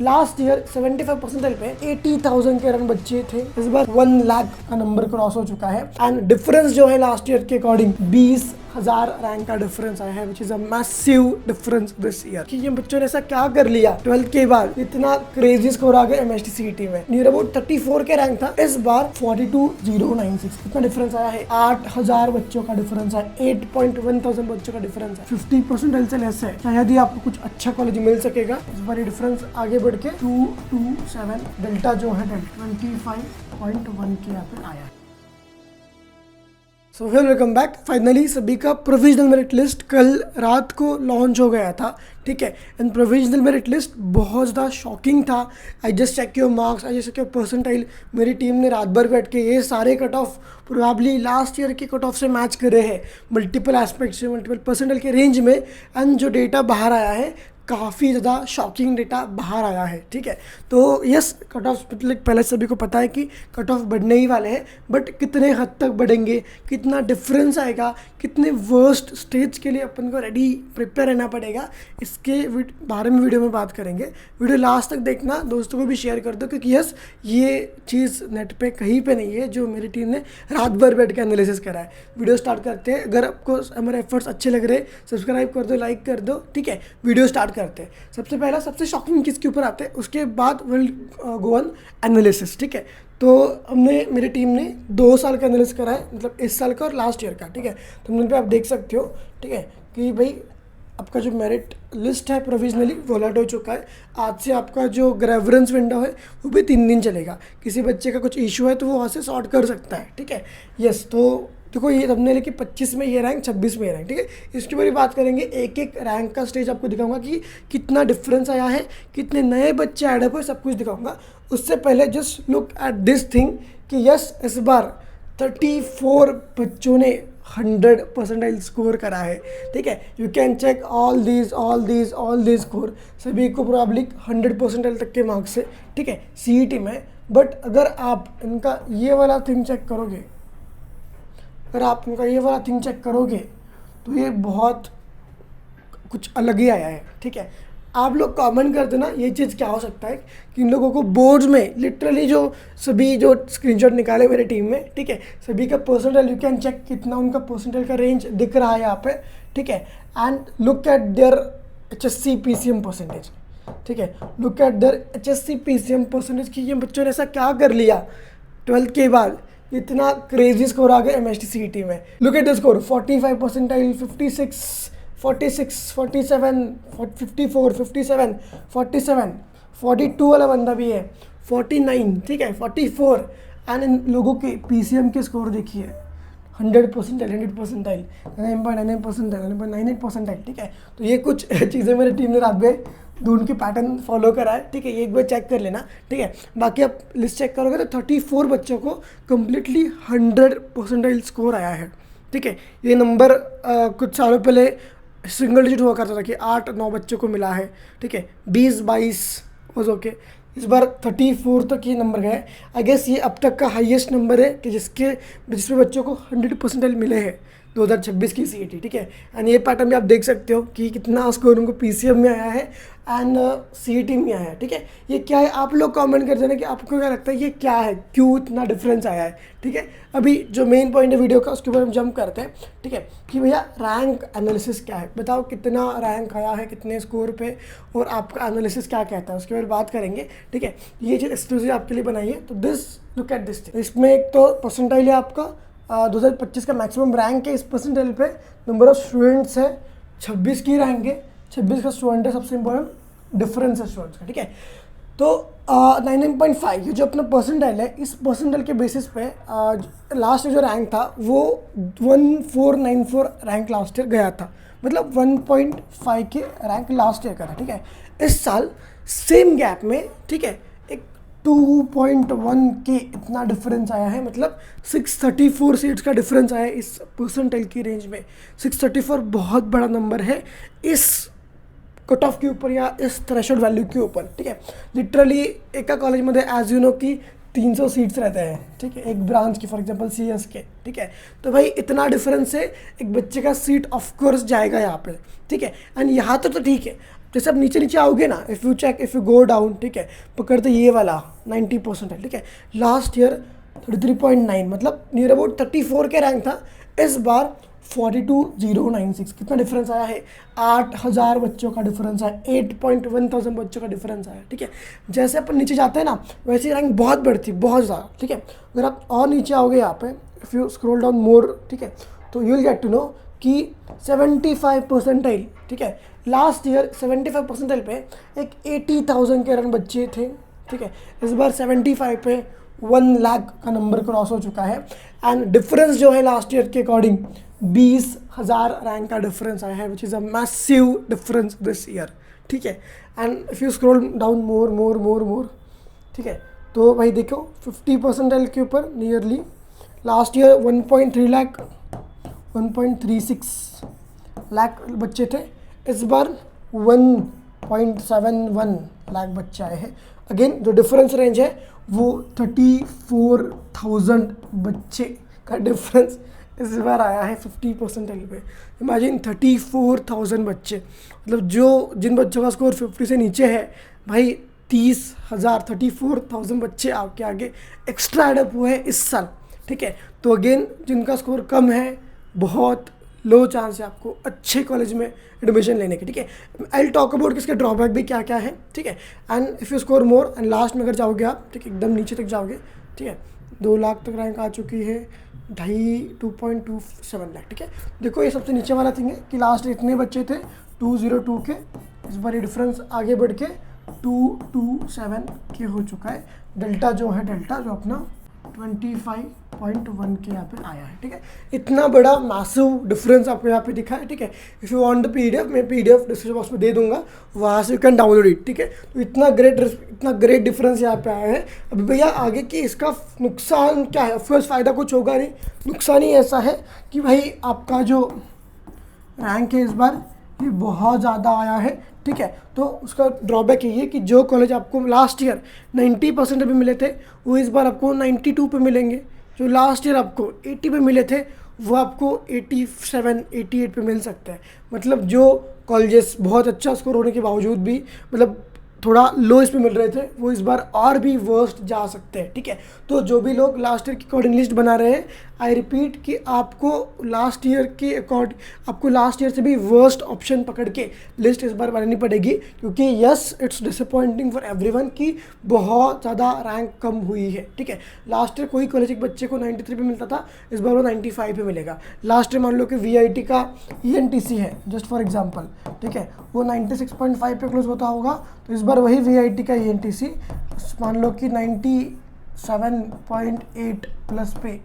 Last year 75 percentile पे 80,000 के rank बच्चे थे, इस बार 1 लाख का नंबर क्रॉस हो चुका है। एंड डिफरेंस जो है लास्ट ईयर के अकॉर्डिंग 20,000 रैंक का डिफरेंस आया है, which is a massive difference this year. कि ये बच्चों ने ऐसा क्या कर लिया 12th के बाद, इतना क्रेजी स्कोर आ गया MST CET में। नियर अबाउट 34 के रैंक था, इस बार 42,096। इतना डिफरेंस आया है। 8,000 बच्चों का डिफरेंस है, 8.1,000 बच्चों का डिफरेंस है। 50% से लेस है। शायद ही आपको कुछ अच्छा कॉलेज मिल सकेगा। इस बार ये डिफरेंस आगे बढ़ के 227 डेल्टा जो है 25.1 के यहाँ पे आया है। So welcome back. फाइनली सभी का प्रोविजनल मेरिट लिस्ट कल रात को लॉन्च हो गया था, ठीक है। एंड प्रोविजनल मेरिट लिस्ट बहुत ज़्यादा शॉकिंग था। I just check your marks, I just check your percentile. मेरी टीम ने रात भर बैठ के ये सारे cut off probably last year के कट ऑफ से मैच करे हैं, मल्टीपल एस्पेक्ट से, मल्टीपल परसेंटाइल के रेंज में। एंड जो डेटा बाहर आया है काफ़ी ज़्यादा शॉकिंग डेटा बाहर आया है, ठीक है। तो यस, कट ऑफ पहले सभी को पता है कि कट ऑफ बढ़ने ही वाले हैं, बट कितने हद तक बढ़ेंगे, कितना डिफरेंस आएगा, कितने वर्स्ट स्टेज के लिए अपन को रेडी प्रिपेयर रहना पड़ेगा, इसके बारे में वीडियो में बात करेंगे। वीडियो लास्ट तक देखना, दोस्तों को भी शेयर कर दो, क्योंकि यस ये चीज़ नेट पे कहीं पे नहीं है जो मेरी टीम ने रात भर बैठ के एनालिसिस करा है। वीडियो स्टार्ट करते हैं। अगर आपको हमारे एफर्ट्स अच्छे लग रहे, सब्सक्राइब कर दो, लाइक कर दो, ठीक है। वीडियो स्टार्ट करते हैं। सबसे पहला सबसे शॉकिंग किसके ऊपर आते हैं, उसके बाद विल गो ऑन एनालिसिस, ठीक है। तो हमने, मेरी टीम ने 2 साल का एनालिसिस करा है, मतलब इस साल का और लास्ट ईयर का, ठीक है। तो उन पे आप देख सकते हो, ठीक है, कि भाई आपका जो मेरिट लिस्ट है प्रोविजनली वो अलर्ट हो चुका है। आज से आपका जो ग्रेवरेंस विंडो है वो भी 3 दिन चलेगा। किसी बच्चे का कुछ इशू है तो वो वहाँ से सॉर्ट कर सकता है, ठीक है। यस, तो देखो ये हमने लेके 25 में ये रैंक, 26 में ये रैंक, ठीक है। इसके बारे में बात करेंगे, एक एक रैंक का स्टेज आपको दिखाऊंगा कि कितना डिफरेंस आया है, कितने नए बच्चे ऐड हुए, सब कुछ दिखाऊंगा। उससे पहले just look at this thing कि यस, इस बार 34 बच्चों ने 100 परसेंटाइल स्कोर करा है, ठीक है। You can check all these score, सभी को प्रोबेबली 100 परसेंटाइल तक के मार्क्स है, ठीक है, CET में। बट अगर आप इनका ये वाला थिंग चेक करोगे, तो ये बहुत कुछ अलग ही आया है, ठीक है। आप लोग कमेंट कर देना ये चीज़ क्या हो सकता है कि इन लोगों को बोर्ड्स में लिटरली जो सभी जो स्क्रीनशॉट निकाले मेरी टीम में, ठीक है, सभी का परसेंटाइल यू कैन चेक कितना उनका परसेंटाइल का रेंज दिख रहा है यहाँ पे, ठीक है। And look at there HSC PCM percentage, ठीक है। Look at there HSC PCM percentage कि ये बच्चों ने ऐसा क्या कर लिया 12th के बाद, इतना क्रेजी स्कोर आ गया MST CET में। Look at the score, 45 percentile, 56, 46, 47, 54, 57, 47, 42 वाला बंदा भी है, 49, ठीक है, 44। एंड इन लोगों के PCM के स्कोर देखिए, 100 परसेंटाइल, 9.99 परसेंटाइल, 9.98 परसेंटाइल, ठीक है। तो ये कुछ चीज़ें मेरी टीम ने रात में ढूंढ के पैटर्न फॉलो करा है, ठीक है। ये एक बार चेक कर लेना, ठीक है। बाकी आप लिस्ट चेक करोगे तो 34 बच्चों को कम्प्लीटली 100 परसेंटाइल स्कोर आया है, ठीक है। ये नंबर कुछ सालों पहले सिंगल डिजिट हुआ करता था कि 8-9 बच्चों को मिला है, ठीक है, 20-22 वॉज ओके। इस बार 34 तक ये नंबर गया है। आई गेस ये अब तक का हाईएस्ट नंबर है कि जिसमें बच्चों को 100 परसेंटाइल मिले हैं 2026 की CET, ठीक है। एंड ये पैटर्न भी आप देख सकते हो कि कितना स्कोर उनको PCM में आया है एंड CET में आया है, ठीक है। ये क्या है, आप लोग कमेंट कर देना कि आपको क्या लगता है ये क्या है, क्यों इतना डिफरेंस आया है, ठीक है। अभी जो मेन पॉइंट है वीडियो का उसके ऊपर हम जंप करते हैं, ठीक है, कि भैया रैंक एनालिसिस क्या है, बताओ कितना रैंक आया है, कितने स्कोर पे, और आपका एनालिसिस क्या कहता है, उसके बारे में बात करेंगे, ठीक है। ये चीज़ एक्सक्लूसिव आपके लिए बनाई है। तो लुक एट दिस थिंग, इसमें एक तो परसेंटाइल है आपका 2025 का मैक्सिमम रैंक है। इस परसेंटाइल पे नंबर ऑफ स्टूडेंट्स है 26 की रैंक है, 26 का स्टूडेंट है, सबसे इंपॉर्टेंट डिफरेंस है स्टूडेंट्स का, ठीक है। तो 99.5 ये जो अपना परसेंटाइल है, इस परसेंटाइल के बेसिस पे लास्ट जो रैंक था वो 1494 रैंक लास्ट ईयर गया था, मतलब 1.5 के रैंक लास्ट ईयर का था, ठीक है। इस साल सेम गैप में, ठीक है, 2.1 के इतना डिफरेंस आया है, मतलब 634 सीट्स का डिफरेंस आया है इस परसेंटाइल की रेंज में। 634 बहुत बड़ा नंबर है इस कट ऑफ के ऊपर या इस थ्रेशोल्ड वैल्यू के ऊपर, ठीक है। लिटरली एका कॉलेजमध्ये ॲज यू नो की 300 सीट्स रहते हैं, ठीक है, एक ब्रांच की, फॉर एग्जांपल CS के, ठीक है। तो भाई इतना डिफरेंस है, एक बच्चे का सीट ऑफकोर्स जाएगा यहाँ पे, ठीक है। एंड यहाँ तक तो ठीक है, जैसे आप नीचे नीचे आओगे ना, इफ़ यू गो डाउन, ठीक है, पकड़ते ये वाला 90% है, ठीक है, लास्ट ईयर 33.9 मतलब नियर अबाउट 34 के रैंक था, इस बार 42,096। कितना डिफरेंस आया है? 8,000 बच्चों का डिफरेंस है, 8,100 बच्चों का डिफरेंस आया, ठीक है। जैसे अपन नीचे जाते हैं ना, वैसे रैंक बहुत बढ़ती, बहुत ज़्यादा, ठीक है। अगर आप और नीचे आओगे यहाँ पे, if you scroll down more, ठीक है, तो you will get to know कि 75 परसेंटाइल, ठीक है, लास्ट ईयर 75 परसेंटाइल पे एक 80,000 के रन बच्चे थे, ठीक है। इस बार 75 पे 1 लाख का नंबर क्रॉस हो चुका है। एंड डिफरेंस जो है लास्ट ईयर के अकॉर्डिंग 20,000 रैंक का डिफरेंस आया है, which is a massive difference this year, ठीक है। And if you scroll down more, ठीक है, तो भाई देखो 50 परसेंटाइल के ऊपर nearly last year 1.3 lakh 1.36 lakh बच्चे थे, इस बार 1.71 लाख बच्चे आए हैं। अगेन जो डिफरेंस रेंज है वो 34,000 बच्चे का डिफरेंस इस बार आया है 50 परसेंटाइल पे। इमेजिन 34,000 बच्चे, मतलब जिन बच्चों का स्कोर 50 से नीचे है भाई, 30,000 34,000 बच्चे आपके आगे एक्स्ट्रा एडअप हुए हैं इस साल, ठीक है। तो अगेन जिनका स्कोर कम है, बहुत लो चांस है आपको अच्छे कॉलेज में एडमिशन लेने के, ठीक है। आई विल टॉक अबाउट इसके ड्रॉबैक भी क्या क्या है, ठीक है। And if you score more and last में अगर जाओगे आप, ठीक है, एकदम नीचे तक जाओगे, ठीक है, 2 लाख तक रैंक आ चुकी है, 2.27 लाख, ठीक है। देखो ये सबसे नीचे वाला थिंग है कि लास्ट इतने बच्चे थे 202 के, इस बार ये डिफरेंस आगे बढ़ के 227 के हो चुका है। डेल्टा जो अपना 25.1 के यहाँ पे आया है, ठीक है। इतना बड़ा मैसिव डिफरेंस आपको यहाँ पे दिखा है, ठीक है। If you want the PDF, मैं PDF डिस्क्रिप्शन बॉक्स में दे दूंगा, वहाँ से यू कैन डाउनलोड इट, ठीक है। तो इतना ग्रेट डिफरेंस यहाँ पे आया है। अभी भैया आगे कि इसका नुकसान क्या है? ऑफकोर्स फ़ायदा कुछ होगा नहीं, नुकसान ही ऐसा है कि भाई आपका जो रैंक है इस बार ये बहुत ज़्यादा आया है, ठीक है। तो उसका ड्रॉबैक ये है कि जो कॉलेज आपको लास्ट ईयर 90% भी मिले थे, वो इस बार आपको 92 पे मिलेंगे। जो लास्ट ईयर आपको 80 पे मिले थे, वो आपको 87 88 पे मिल सकते हैं। मतलब जो कॉलेजेस बहुत अच्छा स्कोर होने के बावजूद भी मतलब थोड़ा लो इस पे मिल रहे थे, वो इस बार और भी वर्स्ट जा सकते हैं, ठीक है। तो जो भी लोग लास्ट ईयर की अकॉर्डिंग लिस्ट बना रहे हैं, आई रिपीट कि आपको लास्ट ईयर से भी वर्स्ट ऑप्शन पकड़ के लिस्ट इस बार बनानी पड़ेगी, क्योंकि yes it's disappointing for everyone कि बहुत ज़्यादा रैंक कम हुई है, ठीक है। लास्ट ईयर कोई कॉलेज एक बच्चे को 93 पे मिलता था, इस बार वो 95 पे मिलेगा। लास्ट ईयर मान लो कि VIT का ENTC है जस्ट फॉर एग्जाम्पल, ठीक है, वो 96.5 पे क्लोज होता होगा, तो इस बार वही VIT का ENTC मान लो कि 97.8 प्लस पे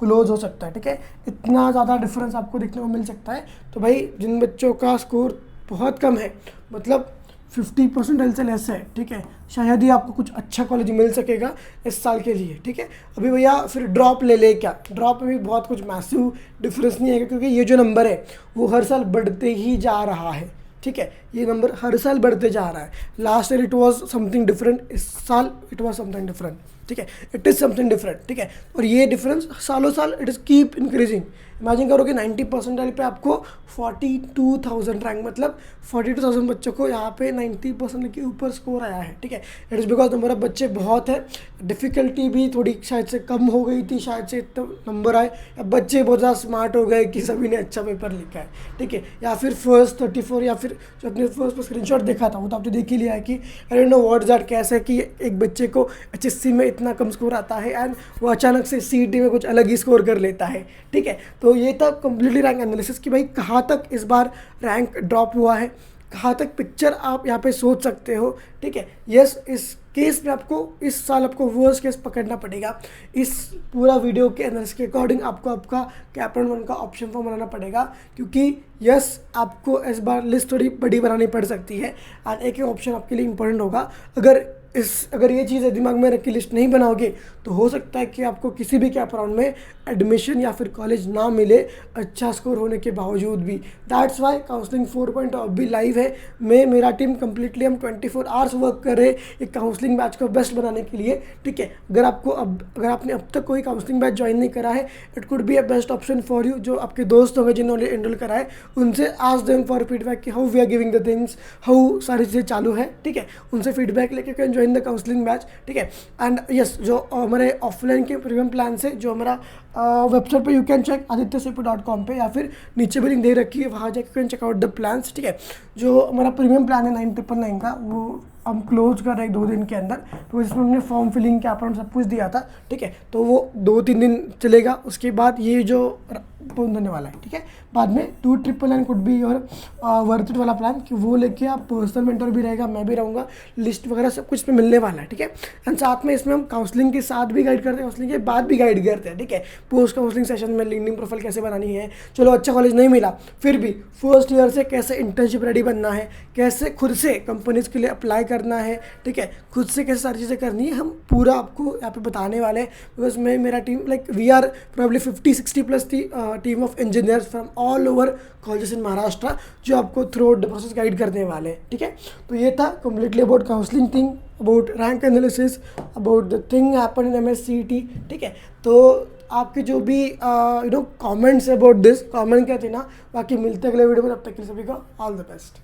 क्लोज हो सकता है, ठीक है। इतना ज़्यादा डिफरेंस आपको देखने को मिल सकता है। तो भाई जिन बच्चों का स्कोर बहुत कम है, मतलब 50% से लेस है, ठीक है, शायद ही आपको कुछ अच्छा कॉलेज मिल सकेगा इस साल के लिए, ठीक है। अभी भैया फिर ड्रॉप ले क्या? ड्रॉप में भी बहुत कुछ मैसिव डिफरेंस नहीं है, क्योंकि ये जो नंबर है वो हर साल बढ़ते ही जा रहा है, ठीक है। ये नंबर हर साल बढ़ते जा रहा है। Last year it was something different, इस साल इट वाज समथिंग डिफरेंट, ठीक है। इट इज़ समथिंग डिफरेंट, ठीक है। और ये डिफरेंस सालों साल it is keep increasing. Imagine करो कि 90% पे आपको 42,000 रैंक, मतलब 42,000 बच्चों को यहाँ पे 90% के ऊपर स्कोर आया है, ठीक है। It is because number of बच्चे बहुत है, डिफ़िकल्टी भी थोड़ी शायद से कम हो गई थी, शायद से इतना नंबर आए, या बच्चे बहुत ज़्यादा स्मार्ट हो गए कि सभी ने अच्छा पेपर लिखा है, ठीक है। या फिर फर्स्ट 34 या फिर जो अपने फर्स्ट पर स्क्रीनशॉट देखा था वो तो आपने देख ही लिया है कि I don't know what that, कैसे कि एक बच्चे को HSC में इतना कम स्कोर आता है एंड वो अचानक से CET में कुछ अलग ही स्कोर कर लेता है, ठीक है। तो ये था कम्प्लीटली रैंक एनालिसिस कि भाई कहाँ तक इस बार रैंक ड्रॉप हुआ है, कहाँ तक पिक्चर आप यहाँ पे सोच सकते हो, ठीक है। यस, इस केस में आपको इस साल आपको वर्स्ट केस पकड़ना पड़ेगा। इस पूरा वीडियो के एनालिसिस के अकॉर्डिंग आपको आपका कैप्टन 1 का ऑप्शन फॉर्म बनाना पड़ेगा, क्योंकि यस आपको इस बार लिस्ट थोड़ी बड़ी बनानी पड़ सकती है एंड एक ऑप्शन आपके लिए इंपॉर्टेंट होगा। अगर अगर ये चीज़ दिमाग में रख के लिस्ट नहीं बनाओगे तो हो सकता है कि आपको किसी भी कैप राउंड में एडमिशन या फिर कॉलेज ना मिले अच्छा स्कोर होने के बावजूद भी। दैट्स वाई काउंसलिंग 4.0 अब भी लाइव है। मेरा टीम कम्प्लीटली हम 24 आवर्स वर्क कर रहे हैं एक काउंसलिंग बैच को बेस्ट बनाने के लिए, ठीक है। अगर आपने अब तक कोई काउंसलिंग बैच ज्वाइन नहीं करा है, it could be a best option for you. जो आपके दोस्त होंगे जिन्होंने एनरोल करा है, उनसे आस्क देम फॉर फीडबैक कि how we are giving the things, how सारी चीज़ें चालू है, ठीक है। उनसे फीडबैक लेके can join the counselling batch, ठीक है। एंड यस, जो हमारे ऑफलाइन के प्रीमियम प्लान से, जो हमारा वेबसाइट पे यू कैन चेक adityasepu.com पे, या फिर नीचे भी लिंक दे रखी है, वहाँ जाकर can check out the plans, ठीक है। जो हमारा प्रीमियम प्लान है 999 का, वो हम क्लोज कर रहे हैं 2 दिन के अंदर। तो इसमें हमने फॉर्म फिलिंग कैप राउंड सब कुछ दिया था, ठीक है। तो वो 2-3 दिन चलेगा, उसके बाद ये जो बंद होने वाला है, ठीक है। बाद में 299 could be your worth it वाला प्लान, कि वो लेके आप पर्सनल मेंटर भी रहेगा, मैं भी रहूँगा, लिस्ट वगैरह सब कुछ में मिलने वाला है, ठीक है। एंड साथ में इसमें हम काउंसलिंग के साथ भी गाइड करते हैं, काउंसलिंग के बाद भी गाइड करते हैं, ठीक है। पोस्ट काउंसलिंग सेशन में लिंक्डइन प्रोफाइल कैसे बनानी है, चलो अच्छा कॉलेज नहीं मिला फिर भी फर्स्ट ईयर से कैसे इंटर्नशिप रेडी बनना है, कैसे खुद से कंपनीज के लिए अप्लाई करना है, ठीक है, खुद से कैसे सारी चीज़ें करनी है, हम पूरा आपको यहाँ पे बताने वाले हैं। बिकॉज मैं, मेरा team, like we are probably 50-60+ team of engineers from all over colleges in Maharashtra, जो आपको throughout the process guide करने वाले हैं, ठीक है। तो ये था completely about counselling thing, about rank analysis, about the thing happen in MSCET, ठीक है। तो आपके जो भी कमेंट्स अबाउट दिस, कमेंट क्या थे ना, बाकी मिलते अगले वीडियो में, तब तक के लिए सभी को ऑल द बेस्ट।